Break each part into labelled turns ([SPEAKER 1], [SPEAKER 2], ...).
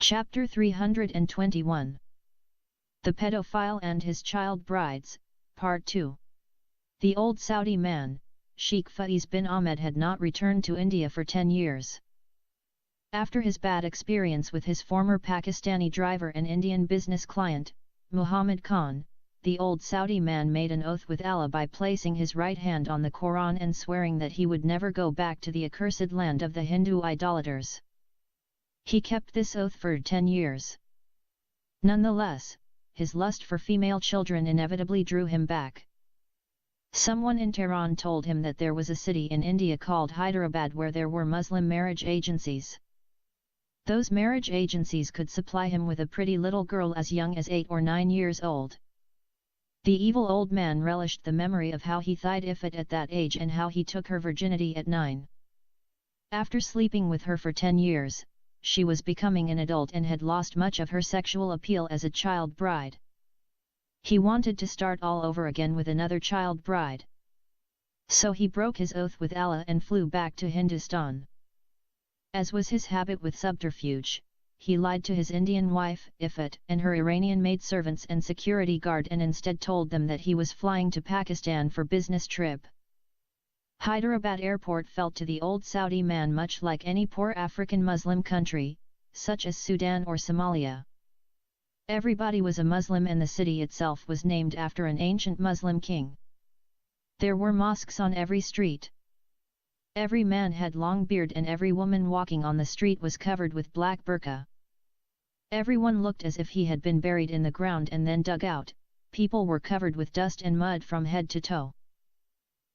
[SPEAKER 1] Chapter 321. The Pedophile and His Child Brides, Part 2. The old Saudi man, Sheikh Faiz bin Ahmed, had not returned to India for 10 years. After his bad experience with his former Pakistani driver and Indian business client, Muhammad Khan, the old Saudi man made an oath with Allah by placing his right hand on the Quran and swearing that he would never go back to the accursed land of the Hindu idolaters. He kept this oath for 10 years. Nonetheless, his lust for female children inevitably drew him back. Someone in Tehran told him that there was a city in India called Hyderabad where there were Muslim marriage agencies. Those marriage agencies could supply him with a pretty little girl as young as 8 or 9 years old. The evil old man relished the memory of how he thied Ifat at that age and how he took her virginity at 9. After sleeping with her for 10 years, she was becoming an adult and had lost much of her sexual appeal as a child bride. He wanted to start all over again with another child bride. So he broke his oath with Allah and flew back to Hindustan. As was his habit with subterfuge, he lied to his Indian wife, Ifat, and her Iranian maidservants and security guard, and instead told them that he was flying to Pakistan for business trip. Hyderabad airport felt to the old Saudi man much like any poor African Muslim country, such as Sudan or Somalia. Everybody was a Muslim and the city itself was named after an ancient Muslim king. There were mosques on every street. Every man had long beard and every woman walking on the street was covered with black burqa. Everyone looked as if he had been buried in the ground and then dug out. People were covered with dust and mud from head to toe.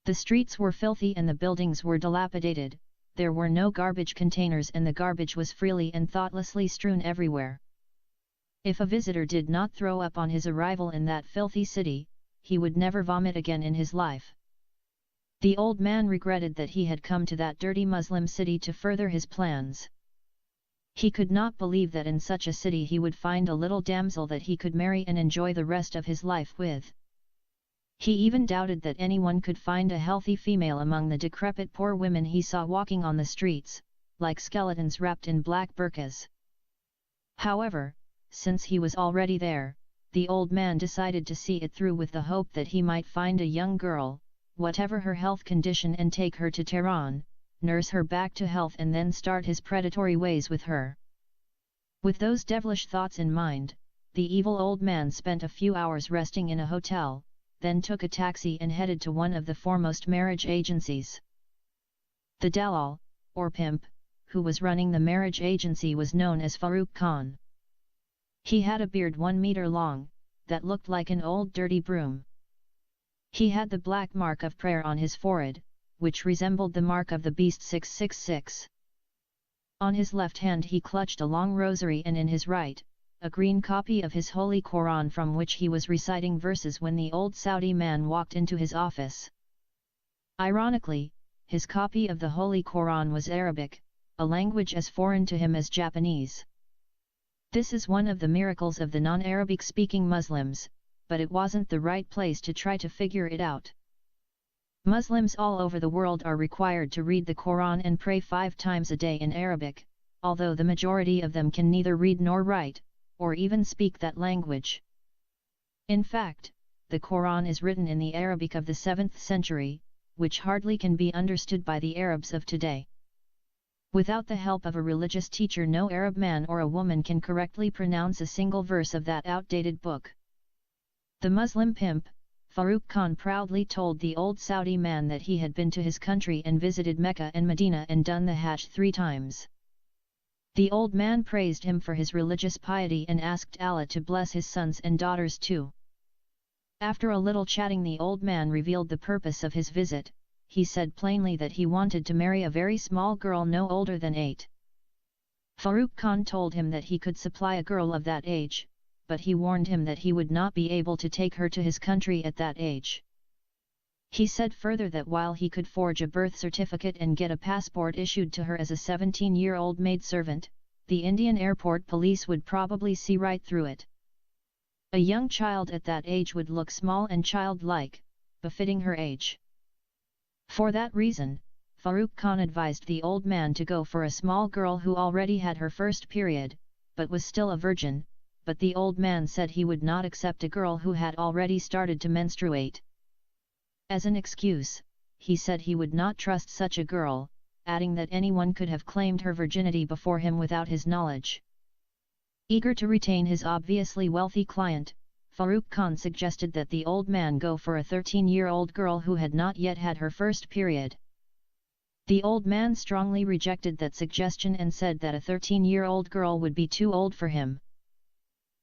[SPEAKER 1] The streets were filthy and the buildings were dilapidated. There were no garbage containers and the garbage was freely and thoughtlessly strewn everywhere. If a visitor did not throw up on his arrival in that filthy city, he would never vomit again in his life. The old man regretted that he had come to that dirty Muslim city to further his plans. He could not believe that in such a city he would find a little damsel that he could marry and enjoy the rest of his life with. He even doubted that anyone could find a healthy female among the decrepit poor women he saw walking on the streets, like skeletons wrapped in black burqas. However, since he was already there, the old man decided to see it through with the hope that he might find a young girl, whatever her health condition, and take her to Tehran, nurse her back to health, and then start his predatory ways with her. With those devilish thoughts in mind, the evil old man spent a few hours resting in a hotel, then took a taxi and headed to one of the foremost marriage agencies. The dalal, or pimp, who was running the marriage agency was known as Farooq Khan. He had a beard 1 meter long, that looked like an old dirty broom. He had the black mark of prayer on his forehead, which resembled the mark of the beast 666. On his left hand he clutched a long rosary and in his right, a green copy of his Holy Quran from which he was reciting verses when the old Saudi man walked into his office. Ironically, his copy of the Holy Quran was Arabic, a language as foreign to him as Japanese. This is one of the miracles of the non-Arabic speaking Muslims, but it wasn't the right place to try to figure it out. Muslims all over the world are required to read the Quran and pray 5 times a day in Arabic, although the majority of them can neither read nor write, or even speak that language. In fact, the Quran is written in the Arabic of the 7th century, which hardly can be understood by the Arabs of today. Without the help of a religious teacher, no Arab man or a woman can correctly pronounce a single verse of that outdated book. The Muslim pimp, Farooq Khan, proudly told the old Saudi man that he had been to his country and visited Mecca and Medina and done the Hajj 3 times. The old man praised him for his religious piety and asked Allah to bless his sons and daughters too. After a little chatting, the old man revealed the purpose of his visit. He said plainly that he wanted to marry a very small girl no older than 8. Farooq Khan told him that he could supply a girl of that age, but he warned him that he would not be able to take her to his country at that age. He said further that while he could forge a birth certificate and get a passport issued to her as a 17-year-old maidservant, the Indian airport police would probably see right through it. A young child at that age would look small and childlike, befitting her age. For that reason, Farooq Khan advised the old man to go for a small girl who already had her first period, but was still a virgin, but the old man said he would not accept a girl who had already started to menstruate. As an excuse, he said he would not trust such a girl, adding that anyone could have claimed her virginity before him without his knowledge. Eager to retain his obviously wealthy client, Farooq Khan suggested that the old man go for a 13-year-old girl who had not yet had her first period. The old man strongly rejected that suggestion and said that a 13-year-old girl would be too old for him.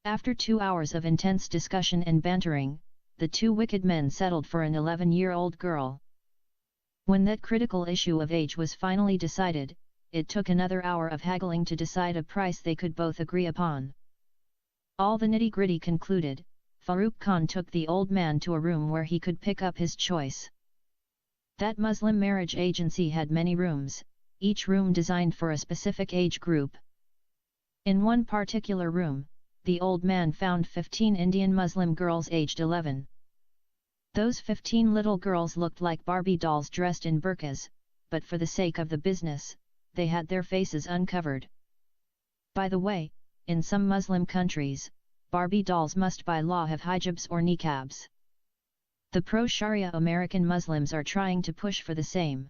[SPEAKER 1] After 2 hours of intense discussion and bantering, the two wicked men settled for an 11-year-old girl. When that critical issue of age was finally decided, it took another hour of haggling to decide a price they could both agree upon. All the nitty-gritty concluded, Farooq Khan took the old man to a room where he could pick up his choice. That Muslim marriage agency had many rooms, each room designed for a specific age group. In one particular room, the old man found 15 Indian Muslim girls aged 11. Those 15 little girls looked like Barbie dolls dressed in burqas, but for the sake of the business, they had their faces uncovered. By the way, in some Muslim countries, Barbie dolls must by law have hijabs or niqabs. The pro-Sharia American Muslims are trying to push for the same.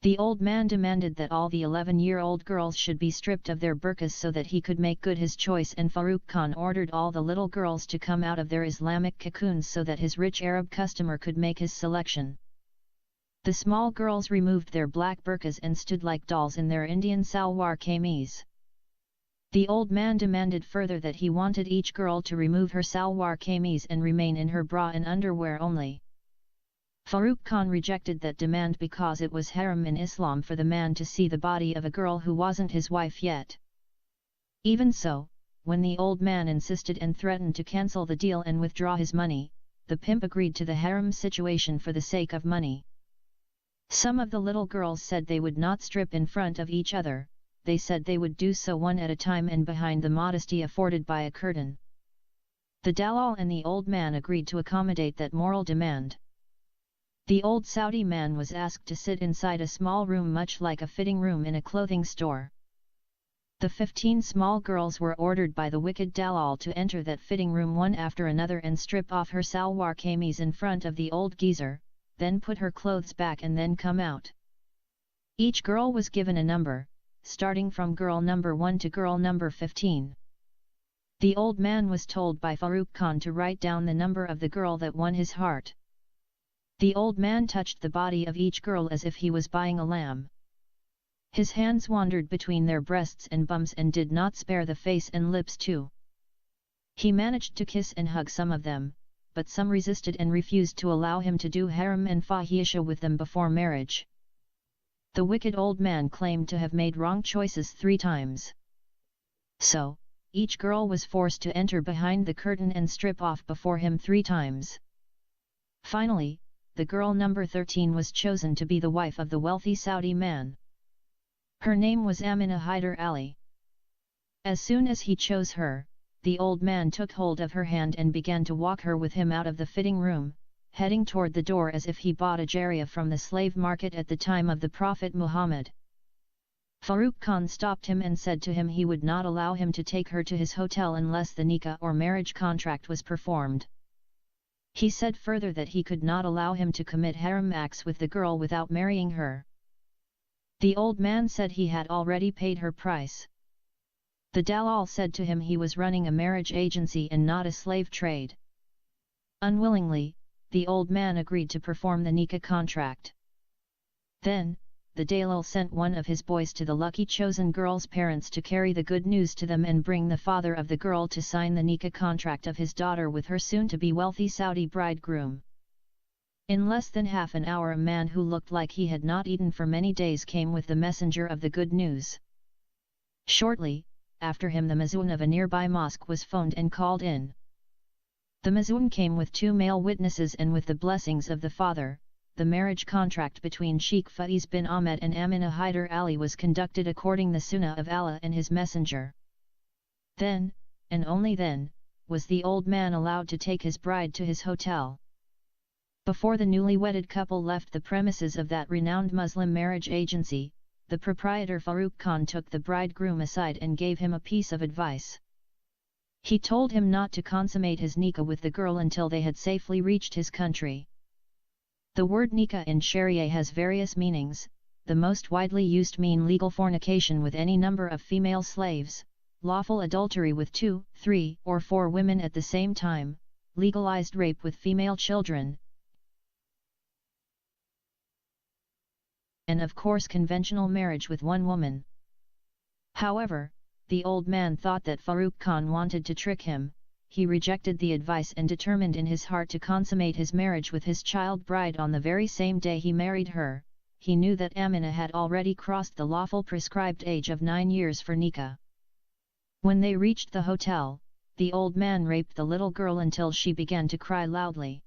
[SPEAKER 1] The old man demanded that all the 11-year-old girls should be stripped of their burqas so that he could make good his choice, and Farooq Khan ordered all the little girls to come out of their Islamic cocoons so that his rich Arab customer could make his selection. The small girls removed their black burqas and stood like dolls in their Indian salwar kameez. The old man demanded further that he wanted each girl to remove her salwar kameez and remain in her bra and underwear only. Farooq Khan rejected that demand because it was haram in Islam for the man to see the body of a girl who wasn't his wife yet. Even so, when the old man insisted and threatened to cancel the deal and withdraw his money, the pimp agreed to the haram situation for the sake of money. Some of the little girls said they would not strip in front of each other. They said they would do so one at a time and behind the modesty afforded by a curtain. The Dalal and the old man agreed to accommodate that moral demand. The old Saudi man was asked to sit inside a small room much like a fitting room in a clothing store. The 15 small girls were ordered by the wicked Dalal to enter that fitting room one after another and strip off her salwar kameez in front of the old geezer, then put her clothes back and then come out. Each girl was given a number, starting from girl number 1 to girl number 15. The old man was told by Farooq Khan to write down the number of the girl that won his heart. The old man touched the body of each girl as if he was buying a lamb. His hands wandered between their breasts and bums and did not spare the face and lips too. He managed to kiss and hug some of them, but some resisted and refused to allow him to do haram and fahisha with them before marriage. The wicked old man claimed to have made wrong choices 3 times. So, each girl was forced to enter behind the curtain and strip off before him 3 times. Finally, the girl number 13 was chosen to be the wife of the wealthy Saudi man. Her name was Amina Hyder Ali. As soon as he chose her, the old man took hold of her hand and began to walk her with him out of the fitting room, heading toward the door as if he bought a jariya from the slave market at the time of the Prophet Muhammad. Farooq Khan stopped him and said to him he would not allow him to take her to his hotel unless the nikah or marriage contract was performed. He said further that he could not allow him to commit haram acts with the girl without marrying her. The old man said he had already paid her price. The Dalal said to him he was running a marriage agency and not a slave trade. Unwillingly, the old man agreed to perform the nikah contract. Then, the Dalal sent one of his boys to the lucky chosen girl's parents to carry the good news to them and bring the father of the girl to sign the nikah contract of his daughter with her soon-to-be wealthy Saudi bridegroom. In less than half an hour a man who looked like he had not eaten for many days came with the messenger of the good news. Shortly, after him the mazun of a nearby mosque was phoned and called in. The mazun came with 2 male witnesses and with the blessings of the father, the marriage contract between Sheikh Faiz bin Ahmed and Amina Hyder Ali was conducted according the sunnah of Allah and his messenger. Then, and only then, was the old man allowed to take his bride to his hotel. Before the newly wedded couple left the premises of that renowned Muslim marriage agency, the proprietor Farooq Khan took the bridegroom aside and gave him a piece of advice. He told him not to consummate his nikah with the girl until they had safely reached his country. The word nikah in Sharia has various meanings. The most widely used mean legal fornication with any number of female slaves, lawful adultery with 2, 3, or 4 women at the same time, legalized rape with female children, and of course conventional marriage with one woman. However, the old man thought that Farooq Khan wanted to trick him. He rejected the advice and determined in his heart to consummate his marriage with his child bride on the very same day he married her. He knew that Amina had already crossed the lawful prescribed age of 9 years for nikah. When they reached the hotel, the old man raped the little girl until she began to cry loudly.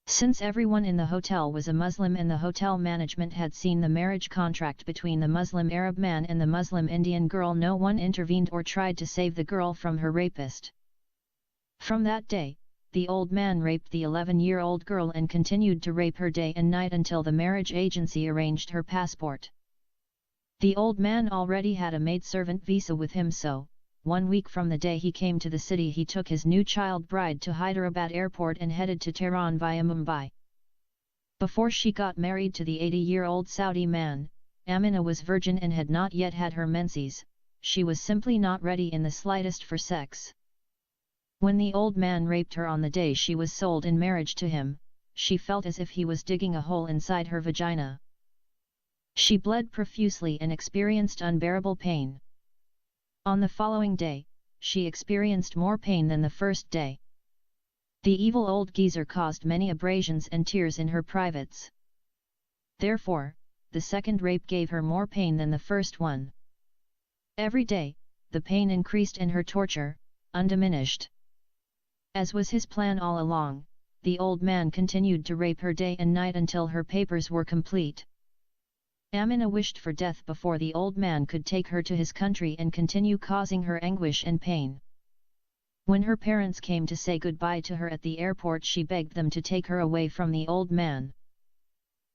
[SPEAKER 1] Since everyone in the hotel was a Muslim and the hotel management had seen the marriage contract between the Muslim Arab man and the Muslim Indian girl, no one intervened or tried to save the girl from her rapist. From that day, the old man raped the 11-year-old girl and continued to rape her day and night until the marriage agency arranged her passport. The old man already had a maidservant visa with him, so 1 week from the day he came to the city he took his new child bride to Hyderabad airport and headed to Tehran via Mumbai. Before she got married to the 80-year-old Saudi man, Amina was virgin and had not yet had her menses. She was simply not ready in the slightest for sex. When the old man raped her on the day she was sold in marriage to him, she felt as if he was digging a hole inside her vagina. She bled profusely and experienced unbearable pain. On the following day, she experienced more pain than the first day. The evil old geezer caused many abrasions and tears in her privates. Therefore, the second rape gave her more pain than the first one. Every day, the pain increased and her torture, undiminished. As was his plan all along, the old man continued to rape her day and night until her papers were complete. Amina wished for death before the old man could take her to his country and continue causing her anguish and pain. When her parents came to say goodbye to her at the airport, she begged them to take her away from the old man.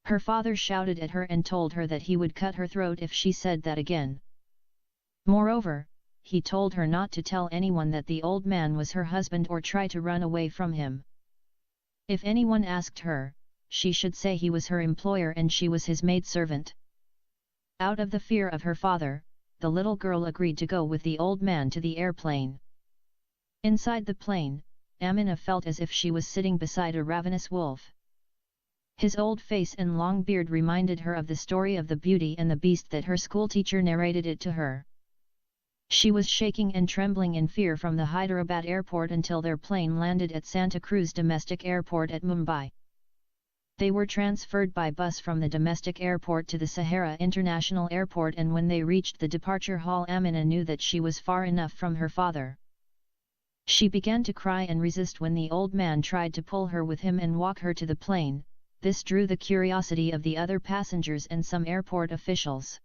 [SPEAKER 1] Her father shouted at her and told her that he would cut her throat if she said that again. Moreover, he told her not to tell anyone that the old man was her husband or try to run away from him. If anyone asked her, she should say he was her employer and she was his maidservant. Out of the fear of her father, the little girl agreed to go with the old man to the airplane. Inside the plane, Amina felt as if she was sitting beside a ravenous wolf. His old face and long beard reminded her of the story of the Beauty and the Beast that her schoolteacher narrated it to her. She was shaking and trembling in fear from the Hyderabad airport until their plane landed at Santa Cruz Domestic Airport at Mumbai. They were transferred by bus from the domestic airport to the Sahara International Airport, and when they reached the departure hall, Amina knew that she was far enough from her father. She began to cry and resist when the old man tried to pull her with him and walk her to the plane. This drew the curiosity of the other passengers and some airport officials.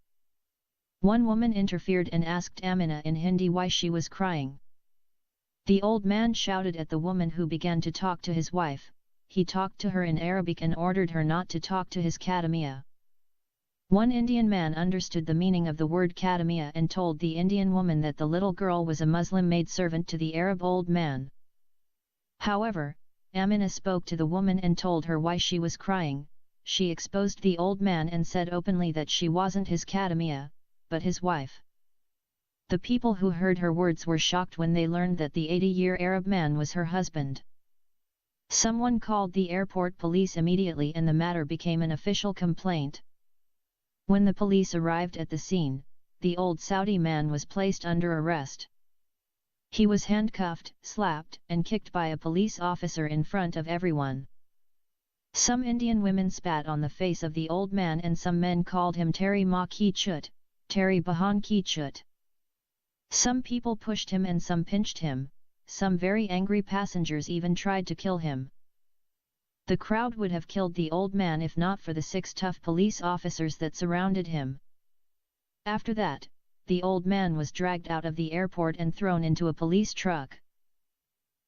[SPEAKER 1] One woman interfered and asked Amina in Hindi why she was crying. The old man shouted at the woman, who began to talk to his wife. He talked to her in Arabic and ordered her not to talk to his kadamiya. One Indian man understood the meaning of the word kadamiya and told the Indian woman that the little girl was a Muslim maidservant to the Arab old man. However, Amina spoke to the woman and told her why she was crying. She exposed the old man and said openly that she wasn't his kadamiya, but his wife. The people who heard her words were shocked when they learned that the 80-year Arab man was her husband. Someone called the airport police immediately and the matter became an official complaint. When the police arrived at the scene, the old Saudi man was placed under arrest. He was handcuffed, slapped, and kicked by a police officer in front of everyone. Some Indian women spat on the face of the old man and some men called him Teri Ma Ki Chut, Teri Bahan Ki Chut. Some people pushed him and some pinched him. Some very angry passengers even tried to kill him. The crowd would have killed the old man if not for the 6 tough police officers that surrounded him. After that, the old man was dragged out of the airport and thrown into a police truck.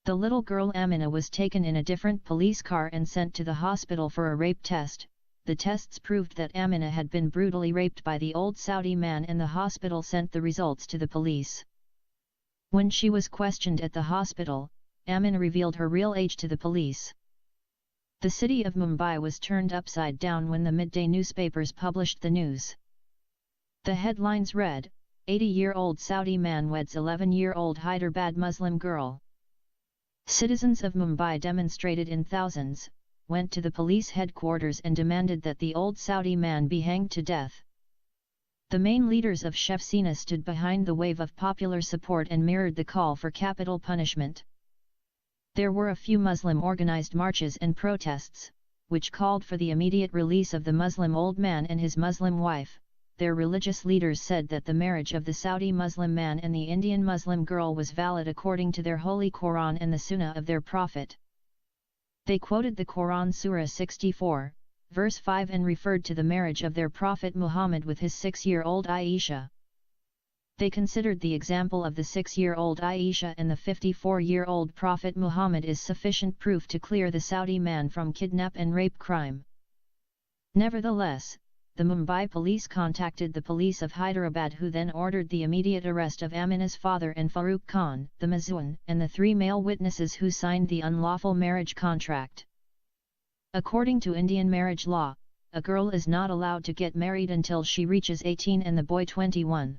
[SPEAKER 1] The little girl Amina was taken in a different police car and sent to the hospital for a rape test. the tests proved that Amina had been brutally raped by the old Saudi man, and the hospital sent the results to the police. When she was questioned at the hospital, Amina revealed her real age to the police. The city of Mumbai was turned upside down when the midday newspapers published the news. The headlines read, 80-year-old Saudi man weds 11-year-old Hyderabad Muslim girl. Citizens of Mumbai demonstrated in thousands, went to the police headquarters and demanded that the old Saudi man be hanged to death. The main leaders of Shiv Sena stood behind the wave of popular support and mirrored the call for capital punishment. There were a few Muslim organized marches and protests, which called for the immediate release of the Muslim old man and his Muslim wife. Their religious leaders said that the marriage of the Saudi Muslim man and the Indian Muslim girl was valid according to their holy Quran and the Sunnah of their Prophet. They quoted the Quran Surah 64, verse 5 and referred to the marriage of their Prophet Muhammad with his 6-year-old Aisha. They considered the example of the 6-year-old Aisha and the 54-year-old Prophet Muhammad is sufficient proof to clear the Saudi man from kidnap and rape crime. Nevertheless, the Mumbai police contacted the police of Hyderabad, who then ordered the immediate arrest of Amina's father and Farooq Khan, the Mazun, and the 3 male witnesses who signed the unlawful marriage contract. According to Indian marriage law, a girl is not allowed to get married until she reaches 18 and the boy 21.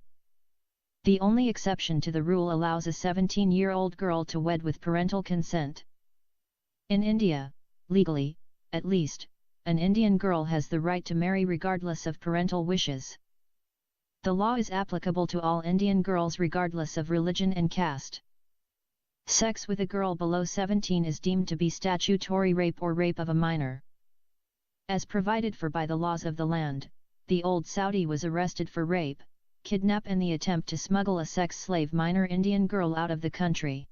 [SPEAKER 1] The only exception to the rule allows a 17-year-old girl to wed with parental consent. In India, legally, at least, an Indian girl has the right to marry regardless of parental wishes. The law is applicable to all Indian girls regardless of religion and caste. Sex with a girl below 17 is deemed to be statutory rape or rape of a minor. As provided for by the laws of the land, the old Saudi was arrested for rape, kidnap and the attempt to smuggle a sex-slave minor Indian girl out of the country.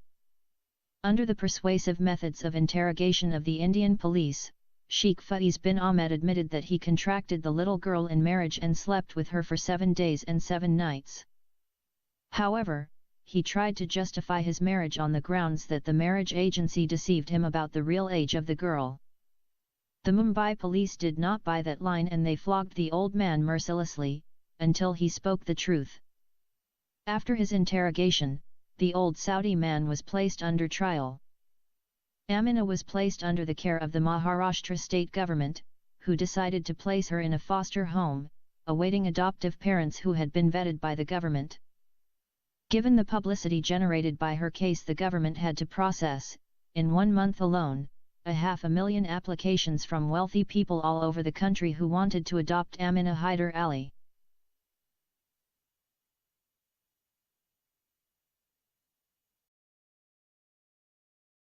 [SPEAKER 1] Under the persuasive methods of interrogation of the Indian police, Sheikh Faiz bin Ahmed admitted that he contracted the little girl in marriage and slept with her for 7 days and 7 nights. However, he tried to justify his marriage on the grounds that the marriage agency deceived him about the real age of the girl. The Mumbai police did not buy that line and they flogged the old man mercilessly, until he spoke the truth. After his interrogation, the old Saudi man was placed under trial. Amina was placed under the care of the Maharashtra state government, who decided to place her in a foster home, awaiting adoptive parents who had been vetted by the government. Given the publicity generated by her case, the government had to process, in 1 month alone, 500,000 applications from wealthy people all over the country who wanted to adopt Amina Hyder Ali.